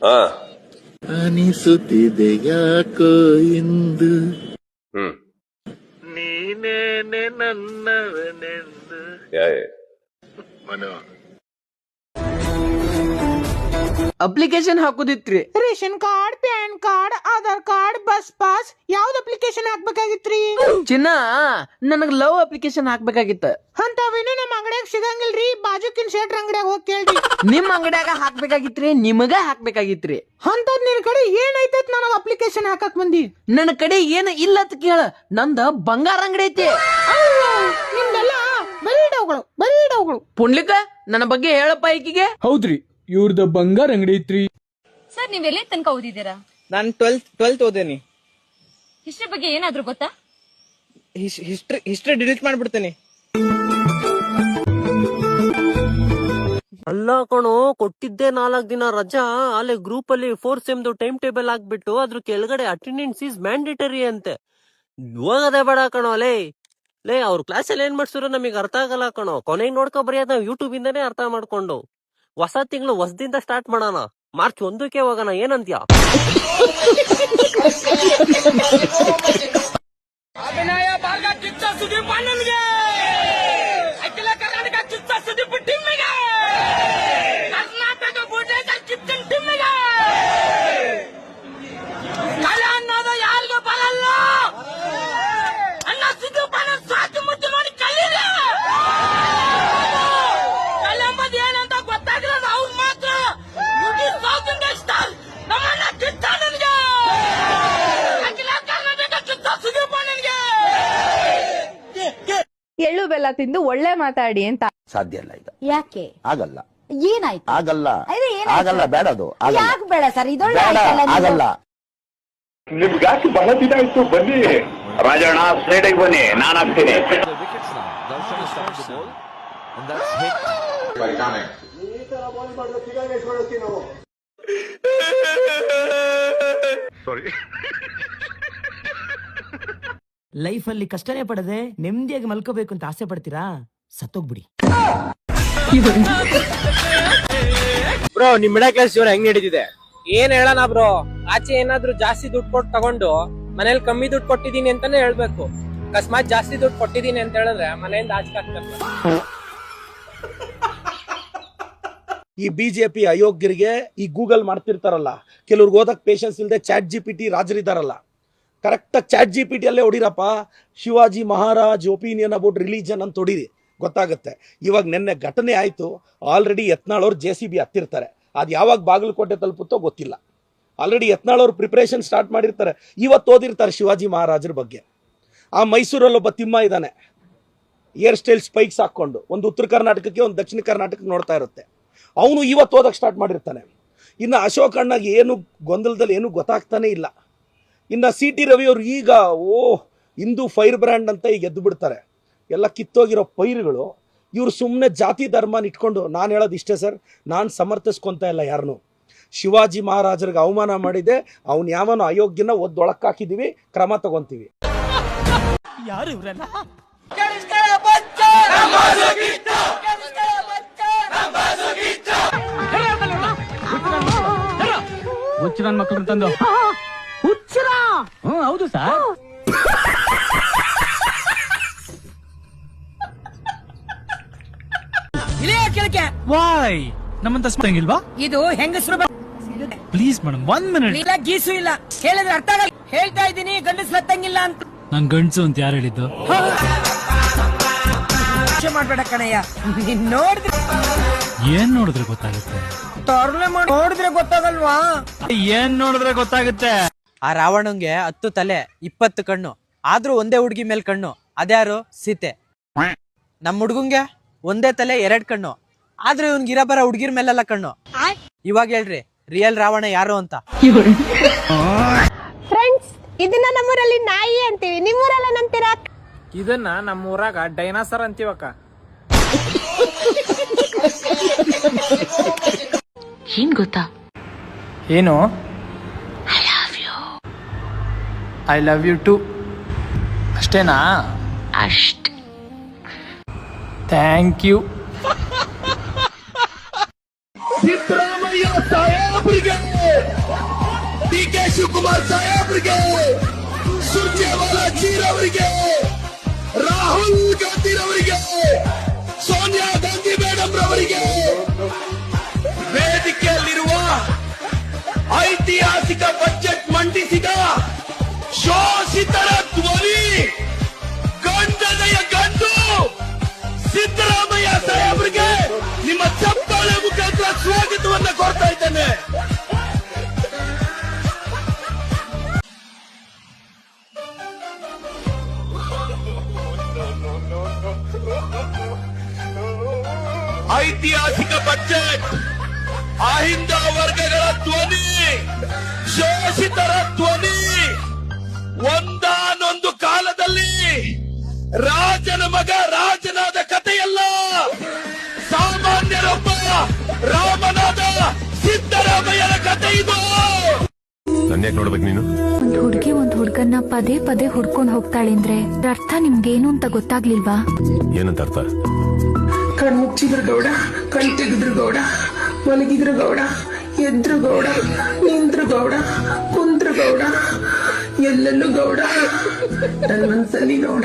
ಹಾ ಅನಿಸುತ್ತಿದೆ ಯಾಕೋ ಇಂದು ಹ್ಮ್ ನೀನೇನೆ ನನ್ನವನೆಂದು. ಮನೋ ಅಪ್ಲಿಕೇಶನ್ ಹಾಕೋದಿತ್ರಿ. Ration card, pan card, Aadhaar card, bus pass ಯಾವ್ದು ಅಪ್ಲಿಕೇಶನ್ ಹಾಕ್ಬೇಕಾಗಿತ್ರಿ? ಚಿನ್ನ ನನಗ್ ಲವ್ ಅಪ್ಲಿಕೇಶನ್ ಹಾಕ್ಬೇಕಾಗಿತ್ತ. ಅಂತವೇನು ನಮ್ಮ ಅಂಗಡಿಯಾಗ ಸಿಗಂಗಿಲ್ರಿ. ಬಾಜುಕಿನ್ ಶೆಟ್ರ ಅಂಗಡಿಯಾಗ ಹೋಗಿ ಕೇಳ್ರಿ. ನಿಮ್ ಅಂಗಡಿಯಾಗ ಹಾಕ್ಬೇಕಾಗಿತ್ರಿ, ನಿಮಗ ಹಾಕ್ಬೇಕಾಗಿತ್ರಿ. ಅಂತದ್ ನಿನ್ ಕಡೆ ಏನೈತೈತ್ ನನಗ ಅಪ್ಲಿಕೇಶನ್ ಹಾಕಕ್ ಬಂದಿ? ನನ್ನ ಕಡೆ ಏನ ಇಲ್ಲ ಅಂತ ಕೇಳ. ನಂದ ಬಂಗಾರ ಅಂಗಡಿ ಐತಿ. ನಿಮ್ದೆಲ್ಲ ಬರೀ ಡೌಗಳು. ಪುಂಡ್ಲಿಕ ನನ್ನ ಬಗ್ಗೆ ಹೇಳಪ್ಪ ಈಕಿಗೆ. ಹೌದ್ರಿ, ಇವ್ರದ ಬಂಗಾರ ಅಂಗಡಿ ಐತ್ರಿ. ಸರ್ ನೀವ್ ಎಲ್ಲಿ ತನಕ ಓದಿದ್ದೀರಾ? ನಾನು 12th ಓದೇನಿ. ಹಿಸ್ಟ್ರಿ ಬಗ್ಗೆ ಏನಾದ್ರು ಗೊತ್ತಾ? ಹಿಸ್ಟ್ರಿ ಡಿಲೀಟ್ ಮಾಡ್ಬಿಡ್ತೇನೆ. ಅಲ್ಲ ಕಣೋ, ಕೊಟ್ಟಿದ್ದೆ 4 ದಿನ ರಜಾ. ಅಲ್ಲೇ ಗ್ರೂಪ್ ಅಲ್ಲಿ 4th ಸೆಮ್ದು ಟೈಮ್ ಟೇಬಲ್ ಹಾಕ್ಬಿಟ್ಟು ಅದ್ರ ಕೆಳಗಡೆ ಅಟೆಂಡೆನ್ಸ್ ಈಸ್ ಮ್ಯಾಂಡೇಟರಿ ಅಂತೆ. ಹೋಗದೆ ಬೇಡ ಕಣೋ. ಲೇ ಅವ್ರ ಕ್ಲಾಸಲ್ಲಿ ಏನ್ ಮಾಡ್ಸಿರೋ ನಮಗ್ ಅರ್ಥ ಆಗಲ್ಲ ಕಣೋ. ಕೊನೆಗೆ ನೋಡ್ಕೊ ಬರೆಯೋದ್ ನಾವು ಯೂಟ್ಯೂಬ್ ಇಂದಾನೇ ಅರ್ಥ ಮಾಡ್ಕೊಂಡು. ಹೊಸ ತಿಂಗಳು ಹೊಸದಿಂದ ಸ್ಟಾರ್ಟ್ ಮಾಡೋಣ. ಮಾರ್ಚ್ 1ಕ್ಕೆ ಹೋಗೋಣ, ಏನಂತ್ಯಾ? ಅಭಿನಯ ಭಾಗ ಕಿಚ್ಚ ಸುದೀಪ್ ಅಣ್ಣನ್ಗೆ, ಅಖಿಲ ಕರ್ನಾಟಕ ಕಿಚ್ಚ ಸುದೀಪ್ ಟಿಮ್ಮಿಗೆ, ಕರ್ನಾಟಕ ಬುಡೇಕರ್ ಕಿಚ್ಚನ್ ಟಿಮ್ಮಿಗೆ. ಕಲೆ ಅನ್ನೋದು ಯಾರಿಗೂ ಬರಲ್ಲ. ಅಣ್ಣ ಸುದೀಪ್ ಅಣ್ಣ ಸಾಕಿ ಮುಟ್ಟು ನೋಡಿ ಕಲೀರಿ. ಕಲೆ ಎಂಬುದು ಏನಂತ ಗೊತ್ತಾಗಿರೋದು ಅವ್ರು ಮಾತ್ರ. ಸೌತ್ ಇಂಡಿಯನ್ ಸ್ಟಾರ್ ನಮ್ಮಣ್ಣ ಕಿಚ್ಚ ಅಣ್ಣನ್ಗೆ, ಅಖಿಲ ಕರ್ನಾಟಕ ಕಿಚ್ಚ ಸುದೀಪ್ ಅಣ್ಣನ್ಗೆ. ಎಳ್ಳು ಬೆಲ್ಲ ತಿಂದು ಒಳ್ಳೆ ಮಾತಾಡಿ ಅಂತ ಸಾಧ್ಯ ಇಲ್ಲ ಈಗ. ಯಾಕೆ? ಆಗಲ್ಲ. ಏನಾಯ್ತು? ಆಗಲ್ಲ. ಆಗಲ್ಲ, ಬೇಡ. ಅದು ಯಾಕೆ ಬೇಡ ಸರ್? ಇದೊಳ್ಳೆ ಆಗಲ್ಲ. ನಿಮ್ಗಾಕಿ ಬಹಳ ದಿನ ಆಯ್ತು. ಬನ್ನಿ ರಾಜಣ್ಣ, ಸ್ಟ್ರೈಟ್ ಬನ್ನಿ, ನಾನು ಹಾಕ್ತೀನಿ. ಲೈಫ್ ಅಲ್ಲಿ ಕಷ್ಟನೇ ಪಡದೆ ನೆಮ್ಮದಿಯಾಗಿ ಮಲ್ಕೋಬೇಕು ಅಂತ ಆಸೆ ಪಡ್ತೀರಾ? ಸತ್ತೋಗ್ಬಿಡಿ. ಬ್ರೋ, ನಿಮ್ ಮಿಡಲ್ ಕ್ಲಾಸ್ ಜೀವನ ಹೆಂಗ್ ನಡೀತಿದೆ? ಏನ್ ಹೇಳೋಣ ಬ್ರೋ, ಆಚೆ ಏನಾದ್ರು ಜಾಸ್ತಿ ದುಡ್ಡು ಕೊಟ್ಟು ತಗೊಂಡು ಮನೇಲಿ ಕಮ್ಮಿ ದುಡ್ಡು ಕೊಟ್ಟಿದೀನಿ ಅಂತಾನೆ ಹೇಳ್ಬೇಕು. ಅಕಸ್ಮಾತ್ ಜಾಸ್ತಿ ದುಡ್ಡು ಕೊಟ್ಟಿದೀನಿ ಅಂತ ಹೇಳಿದ್ರೆ ಮನೆಯಿಂದ ಆಚೆ ಆಗ್ತಾರೆ. ಈ ಬಿಜೆಪಿ ಅಯೋಗ್ಯರಿಗೆ ಈ ಗೂಗಲ್ ಮಾಡ್ತಿರ್ತಾರಲ್ಲ, ಕೆಲವ್ರಿಗೆ ಓದಕ್ ಪೇಷನ್ಸ್ ಇಲ್ಲದೆ ಚಾಟ್ GPT ರಾಜರಿದಾರಲ್ಲ, ಕರೆಕ್ಟಾಗಿ ಚಾಟ್ GPT ಅಲ್ಲೇ ಹೊಡಿರಪ್ಪ. Shivaji Maharaj opinion about religion ಅಂತ ಹೊಡೀರಿ, ಗೊತ್ತಾಗುತ್ತೆ. ಇವಾಗ ನಿನ್ನೆ ಘಟನೆ ಆಯಿತು. ಆಲ್ರೆಡಿ ಯತ್ನಾಳವ್ರು JCB ಹತ್ತಿರ್ತಾರೆ. ಅದು ಯಾವಾಗ ಬಾಗಲಕೋಟೆ ತಲುಪುತ್ತೋ ಗೊತ್ತಿಲ್ಲ. ಆಲ್ರೆಡಿ ಯತ್ನಾಳವ್ರು ಪ್ರಿಪ್ರೇಷನ್ ಸ್ಟಾರ್ಟ್ ಮಾಡಿರ್ತಾರೆ. ಇವತ್ತು ಓದಿರ್ತಾರೆ ಶಿವಾಜಿ ಮಹಾರಾಜರ ಬಗ್ಗೆ. ಆ ಮೈಸೂರಲ್ಲಿ ಒಬ್ಬ ತಿಮ್ಮ ಇದ್ದಾನೆ, ಹೇರ್ ಸ್ಟೈಲ್ ಸ್ಪೈಕ್ಸ್ ಹಾಕ್ಕೊಂಡು, ಒಂದು ಉತ್ತರ ಕರ್ನಾಟಕಕ್ಕೆ ಒಂದು ದಕ್ಷಿಣ ಕರ್ನಾಟಕಕ್ಕೆ ನೋಡ್ತಾ ಇರುತ್ತೆ. ಅವನು ಇವತ್ತು ಓದಕ್ಕೆ ಸ್ಟಾರ್ಟ್ ಮಾಡಿರ್ತಾನೆ. ಇನ್ನು ಅಶೋಕ್ ಅಣ್ಣಗೆ ಏನು ಗೊಂದಲದಲ್ಲಿ ಏನೂ ಗೊತ್ತಾಗ್ತಾನೆ ಇಲ್ಲ. ಇನ್ನು CT ರವಿಯವರು ಈಗ ಹಿಂದೂ ಫೈರ್ ಬ್ರ್ಯಾಂಡ್ ಅಂತ ಈಗ ಎದ್ದು ಬಿಡ್ತಾರೆ. ಎಲ್ಲ ಕಿತ್ತೋಗಿರೋ ಪೈರುಗಳು. ಇವರು ಸುಮ್ಮನೆ ಜಾತಿ ಧರ್ಮನ ಇಟ್ಕೊಂಡು, ನಾನು ಹೇಳೋದು ಇಷ್ಟೇ ಸರ್, ನಾನು ಸಮರ್ಥಿಸ್ಕೊತಾ ಇಲ್ಲ ಯಾರನ್ನು. ಶಿವಾಜಿ ಮಹಾರಾಜರಿಗೆ ಅವಮಾನ ಮಾಡಿದೆ, ಅವನು ಯಾವನು ಅಯೋಗ್ಯನ ಒದ್ದೊಳಕ್ಕಾಕಿದೀವಿ, ಕ್ರಮ ತಗೊಂತೀವಿ. ಯಾರು ಇವ್ರಲ್ಲ? ಹುಚ್ಚ ನನ್ ಮಕ್ಕಳು ತಂದು ಹುಚ್ಚರ. ಹೌದು ಸರ್. ವಾಯ್ ನಮ್ಮಂತ ಸ್ಪಂಗಿಲ್ವಾ? ಇದು ಹೆಂಗಸರು. Please madam 1 minute. ಇಲ್ಲ ಗೀಸು ಇಲ್ಲ, ಹೇಳಿದ್ರೆ ಅರ್ಥ ಆಗಲ್ಲ. ಹೇಳ್ತಾ ಇದ್ದೀನಿ ಗಂಡಸ್ ಸತ್ತಂಗಿಲ್ಲ ಅಂತ. ನನ್ ಗಂಡ್ಸು ಅಂತ ಯಾರು ಹೇಳಿದ್ದು? ಮಾಡ್ಬೇಡ ಕಣಯ್ಯ, ನೀನ್ ನೋಡಿದ್ರೆ ಏನ್ ನೋಡಿದ್ರೆ ಗೊತ್ತಾಗುತ್ತೆ? ನೋಡಿದ್ರೆ ಗೊತ್ತಾಗಲ್ವಾ? ಏನ್ ನೋಡಿದ್ರೆ ಗೊತ್ತಾಗುತ್ತೆ? ಆ ರಾವಣಂಗೆ 10 ತಲೆ 20 ಕಣ್ಣು, ಆದ್ರೂ ಒಂದೇ ಹುಡುಗಿ ಮೇಲೆ ಕಣ್ಣು. ಅದ್ಯಾರು? ಸೀತೆ. ನಮ್ ಹುಡ್ಗಂಗೆ ಒಂದೇ ತಲೆ 2 ಕಣ್ಣು, ಆದ್ರೂ ಇವ್ನ್ಗೆ ಇರಬರ ಹುಡ್ಗಿರ್ ಮೇಲೆಲ್ಲ ಕಣ್ಣು. ಇವಾಗ ಹೇಳ್ರಿ, ರಿಯಲ್ ರಾವಣ ಯಾರು ಅಂತ? ಫ್ರೆಂಡ್ಸ್, ಇದನ್ನ ನಮ್ಮೂರಲ್ಲಿ ನಾಯಿ ಅಂತೀವಿ, ನಿಮ್ಮೂರಲ್ಲ ನಂತೀರಾ? ಇದನ್ನ ನಮ್ಮೂರಾಗ ಡೈನಾಸರ್ ಅಂತೀವಕ್ಕ. ಏನ್ ಗೊತ್ತಾ? ಏನು? I love you too. ಅಷ್ಟೇನಾ? ಅಷ್ಟೇ. Thank you. ಸಿದ್ದರಾಮಯ್ಯ ಸಾಹೇಬ್ರಿಗೆ ಡಿ ಕೆ ಶಿವಕುಮಾರ್ ಸಾಹೇಬ್ರಿಗೆ, ಸುರ್ಜೇವಾಲಾ ಜೀರವರಿಗೆ, ರಾಹುಲ್ ಗಾಂಧಿರವರಿಗೆ, ಸೋನಿಯಾ ಗಾಂಧಿ ಮೇಡಮ್ ರವರಿಗೆ ವೇದಿಕೆಯಲ್ಲಿರುವ ಐತಿಹಾಸಿಕ ಬಜೆಟ್ ಮಂಡಿಸಿದ ಶೋಷಿತರ ಧ್ವನಿ ಗಂಡನೆಯ ಗಂಡು ಸಿದ್ದರಾಮಯ್ಯ ಸಾಹೇಬ್ರಿಗೆ ನಿಮ್ಮ ಚಪ್ಪಾಳೆ ಮುಖಾಂತರ ಸ್ವಾಗತವನ್ನ ಕೊಡ್ತಾ ಇದ್ದೇನೆ. ಐತಿಹಾಸಿಕ ಬಜೆಟ್ ಅಹಿಂದ ವರ್ಗಗಳ ಧ್ವನಿ, ಶೋಷಿತರ ಧ್ವನಿ. ಒಂದಾನೊಂದು ಕಾಲದಲ್ಲಿ ರಾಜನ ಮಗ ರಾಜನಾದ ಕಥೆಯಲ್ಲ, ಸಾಮಾನ್ಯರೊಬ್ಬ ರಾಮನಾದ ಸಿದ್ದರಾಮಯ್ಯನ ಕಥೆ ಇದು. ನನ್ಯಾಕ್ ನೋಡ್ಬೇಕು ನೀನು? ಒಂದ್ ಹುಡ್ಗಿ ಒಂದ್ ಹುಡ್ಗನ್ನ ಪದೇ ಪದೇ ಹುಡ್ಕೊಂಡ್ ಹೋಗ್ತಾಳೆ ಅಂದ್ರೆ ಅರ್ಥ ನಿಮ್ಗೇನು ಅಂತ ಗೊತ್ತಾಗ್ಲಿಲ್ವಾ? ಏನಂತ ಅರ್ಥ? ಕಣ್ ಮುಚ್ಚಿದ್ರು ಗೌಡ, ಕಣ್ ತೆಗೆದ್ರು ಗೌಡ, ಮಲಗಿದ್ರು ಗೌಡ, ಎದ್ರು ಗೌಡ, ನಿಂದ್ರು ಗೌಡ, ಕುಂದ್ರು ಗೌಡ, ಎಲ್ಲೆಲ್ಲೂ ಗೌಡ, ನನ್ ಮನ್ಸಲ್ಲಿ ಗೌಡ.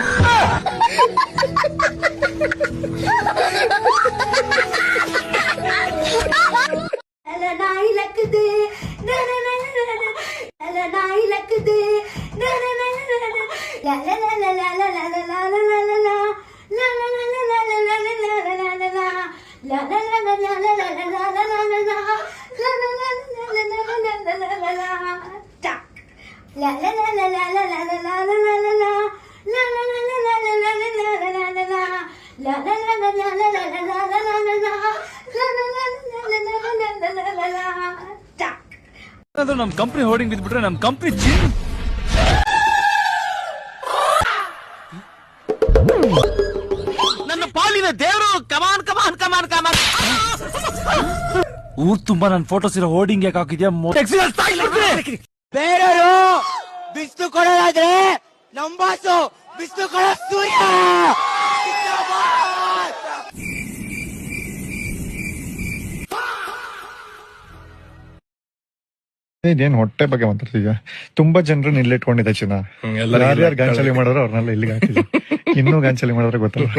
ನಮ್ ಕಂಪ್ನಿ ಹೋರ್ಡಿಂಗ್ ಬಿದ್ಬಿಟ್ರೆ ನಮ್ ಕಂಪ್ನಿ ನನ್ನ ಪಾಲಿನ ದೇವರು ಕಮಾನ್ ಕಮಾನ್ ಕಮಾನ್ ಕಮಾನ್. ಊರ್ ತುಂಬಾ ನನ್ ಫೋಟೋಸ್ ಇರೋ ಹೋರ್ಡಿಂಗ್ ಯಾಕೆ ಹಾಕಿದ್ಯಾ? ಬೇರೆಯವರು ಬಿಸ್ಲು ಕೊಡೋದಾದ್ರೆ ನಮ್ ಬಾಸು ಬಿಸ್ಲು ಕೊಡೋ ಸೂರ್ಯ. ಇದೇನ್ ಹೊಟ್ಟೆ ಬಗ್ಗೆ ಮಾತಾಡ್ತೀಯ? ತುಂಬಾ ಜನರು ನಿಲ್ಲಿಟ್ಕೊಂಡಿದೆ ಚಿನ್ನ. ಯಾರ್ಯಾರು ಗಾಂಚಲಿ ಮಾಡೋರು ಅವ್ರನ್ನೆಲ್ಲ ಇಲ್ಲಿಗೆ ಹಾಕಿಲ್ಲ. ಇನ್ನೂ ಗಾಂಚಲಿ ಮಾಡಿದ್ರೆ ಗೊತ್ತಲ್ಲ.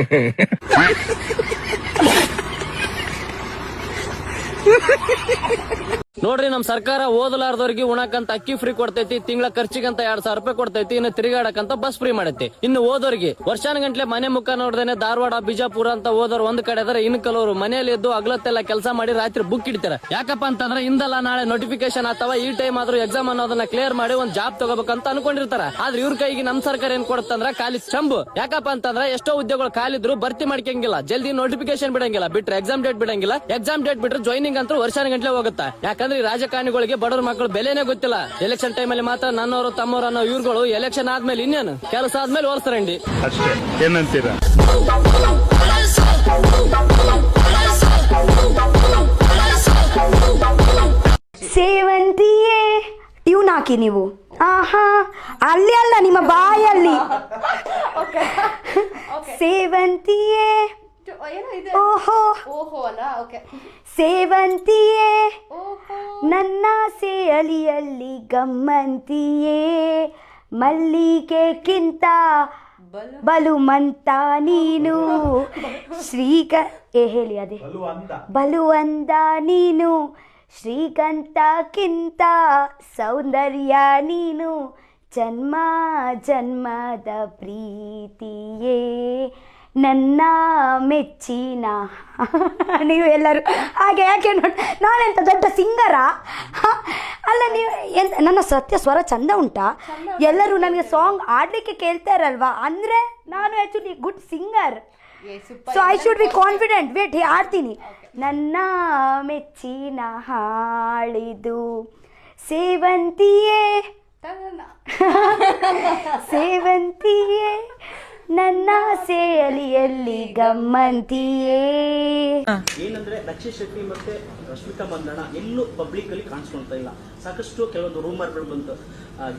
ನೋಡ್ರಿ, ನಮ್ ಸರ್ಕಾರ ಓದಲಾರ್ದವ್ರಿಗೆ ಉಣಕಂತ ಅಕ್ಕಿ ಫ್ರೀ ಕೊಡ್ತೈತಿ, ತಿಂಗಳ ಖರ್ಚಿಗಂತ 2,000 ರೂಪಾಯಿ ಕೊಡ್ತೈತಿ, ಇನ್ನು ತಿರುಗಾಡಕಂತ ಬಸ್ ಫ್ರೀ ಮಾಡೈತಿ. ಇನ್ನು ಓದೋರಿಗೆ ವರ್ಷಾನುಗಂಟ್ಲೆ ಮನೆ ಮುಖ ನೋಡ್ದೇನೆ ಧಾರವಾಡ ಬಿಜಾಪುರ ಅಂತ ಓದೋರು ಒಂದ್ ಕಡೆ ಅದಾರ, ಇನ್ನು ಕೆಲವರು ಮನೆಯಲ್ಲಿ ಎದ್ದು ಅಗ್ಲತ್ತೆಲ್ಲ ಕೆಲಸ ಮಾಡಿ ರಾತ್ರಿ ಬುಕ್ ಇಡ್ತಾರೆ. ಯಾಕಪ್ಪ ಅಂತಂದ್ರೆ ಇಂದಲ್ಲ ನಾಳೆ ನೋಟಿಫಿಕೇಶನ್ ಅಥವಾ ಈ ಟೈಮ್ ಆದ್ರೂ ಎಕ್ಸಾಮ್ ಅನ್ನೋದನ್ನ ಕ್ಲಿಯರ್ ಮಾಡಿ ಒಂದ್ ಜಾಬ್ ತಗೋಬೇಕಂತ ಅನ್ಕೊಂಡಿರ್ತಾರ. ಆದ್ರೆ ಇವ್ರ ಕೈಗೆ ನಮ್ ಸರ್ಕಾರ ಏನ್ ಕೊಡುತ್ತಂದ್ರ ಖಾಲಿ ಚಂಬು. ಯಾಕಪ್ಪ ಅಂತಂದ್ರೆ ಎಷ್ಟೋ ಉದ್ಯೋಗಗಳು ಖಾಲಿದ್ರು ಭರ್ತಿ ಮಾಡ್ಕಂಗಿಲ್ಲ, ಜಲ್ದಿ ನೋಟಿಫಿಕೇಶನ್ ಬಿಡಂಗಿಲ್ಲ, ಬಿಟ್ರೆ ಎಕ್ಸಾಮ್ ಡೇಟ್ ಬಿಡಂಗಿಲ್ಲ. ಎಕ್ಸಾಮ್ ಡೇಟ್ ಬಿಟ್ರೆ ಜಾಯ್ನಿಂಗ್ ಅಂತ ವರ್ಷಾನುಗಂಟ್ಲೆ ಹೋಗುತ್ತಾ. ಯಾಕಂದ್ರೆ ರಾಜಕಾರಣಿಗಳಿಗೆ ಬಡವ್ರ ಮಕ್ಕಳು ಬೆಲೆನೇ ಗೊತ್ತಿಲ್ಲ. ಎಲೆಕ್ಷನ್ ಟೈಮ್ ಅಲ್ಲಿ ಮಾತ್ರ ನನ್ನವರು ತಮ್ಮವರು ಅನ್ನೋ ಇವ್ರುಗಳು ಎಲೆಕ್ಷನ್ ಆದ್ಮೇಲೆ ಇನ್ನೇನು ಕೆಲಸ ಆದ್ಮೇಲೆ ಓರ್ಸ್ತಾರಂಡಿ ಅಷ್ಟೇ. ಏನಂತೀರಾ? ಸೇವಂತಿಯೇ ಟ್ಯೂನ್ ಹಾಕಿ ನೀವು. ಆಹಾ, ಅಲ್ಲಿ ಅಲ್ಲ, ನಿಮ್ಮ ಬಾಯಲ್ಲಿ. ಸೇವಂತಿಯೇ, ಓಹೋ ಸೇವಂತಿಯೇ, ನನ್ನ ಸೇಯಲಿಯಲ್ಲಿ ಗಮ್ಮಂತಿಯೇ, ಮಲ್ಲಿಗೆಕ್ಕಿಂತ ಬಲುಮಂತ ನೀನು, ಹೇಳಿ ಅದೇ ಬಲುವಂದ ನೀನು, ಶ್ರೀಕಂಠಕ್ಕಿಂತ ಸೌಂದರ್ಯ ನೀನು, ಜನ್ಮ ಜನ್ಮದ ಪ್ರೀತಿಯೇ ನನ್ನ ಮೆಚ್ಚಿನ. ನೀವು ಎಲ್ಲರೂ ಹಾಗೆ ಯಾಕೆ ನೋಡಿ, ನಾನೆಂತ ದೊಡ್ಡ ಸಿಂಗರಾ? ಅಲ್ಲ, ನೀವು ಎಂತ ನನ್ನ ಸತ್ಯ ಸ್ವರ ಚಂದ ಉಂಟಾ? ಎಲ್ಲರೂ ನನಗೆ ಸಾಂಗ್ ಆಡಲಿಕ್ಕೆ ಕೇಳ್ತಾರಲ್ವಾ, ಅಂದರೆ ನಾನು actually good singer. So I should be confident. Wait, ಆಡ್ತೀನಿ. ನನ್ನ ಮೆಚ್ಚಿನ ಹಾಳಿದು ಸೇವಂತಿಯೇ, ಸೇವಂತಿಯೇ, ನನ್ನ ಸೇಯಲಿಯಲ್ಲಿ ಗಮ್ಮಂತಿಯೇ. ಏನಂದ್ರೆ ರಕ್ಷಿತ್ ಶೆಟ್ಟಿ ಮತ್ತೆ ರಶ್ಮಿಕಾ ಮಂದಣ್ಣ ಎಲ್ಲೂ ಪಬ್ಲಿಕ್ ಅಲ್ಲಿ ಕಾಣಿಸ್ಕೊಳ್ತಾ ಇಲ್ಲ. ಸಾಕಷ್ಟು ಕೆಲವೊಂದು ರೂಮರ್ಗಳು ಬಂತು.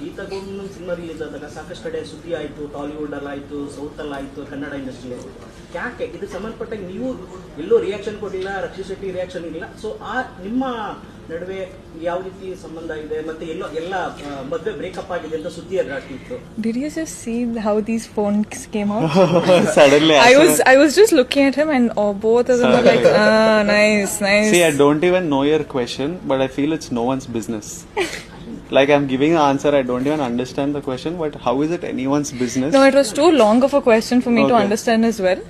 ಗೀತಾ ಗೋವಿಂದನ್ ಸಿನಿಮಾ ರಿಲೀಸ್ ಆದಾಗ ಸಾಕಷ್ಟು ಕಡೆ ಸುದ್ದಿ ಆಯಿತು. ಟಾಲಿವುಡ್ ಅಲ್ಲಾಯಿತು, ಸೌತ್ ಅಲ್ಲಾಯಿತು, ಕನ್ನಡ ಇಂಡಸ್ಟ್ರಿ. ಯಾಕೆ ಇದು ಸಂಬಂಧಪಟ್ಟಾಗ ನೀವು ಎಲ್ಲೂ ರಿಯಾಕ್ಷನ್ ಕೊಟ್ಟಿಲ್ಲ, ರಕ್ಷಿತ್ ಶೆಟ್ಟಿ ರಿಯಾಕ್ಷನ್ ಇಲ್ಲ. ಸೊ ಆ ನಿಮ್ಮ ನಡುವೆ ಯಾವ ರೀತಿ ಸಂಬಂಧ ಇದೆ ಮತ್ತೆ ಎಲ್ಲ ಮದುವೆ ಬ್ರೇಕಪ್ ಆಗಿದೆ ಅಂತ ಸುದ್ದಿ ಹರಡ್ತಿತ್ತು. Did you just see how these phones came out? Suddenly, I was just looking at him and both of them were like, nice. See, I don't even know your question, but I feel it's no one's business. Like I'm giving an answer, I don't even understand the question, but how is it anyone's business? No, it was too long of a question for me to understand as well.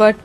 But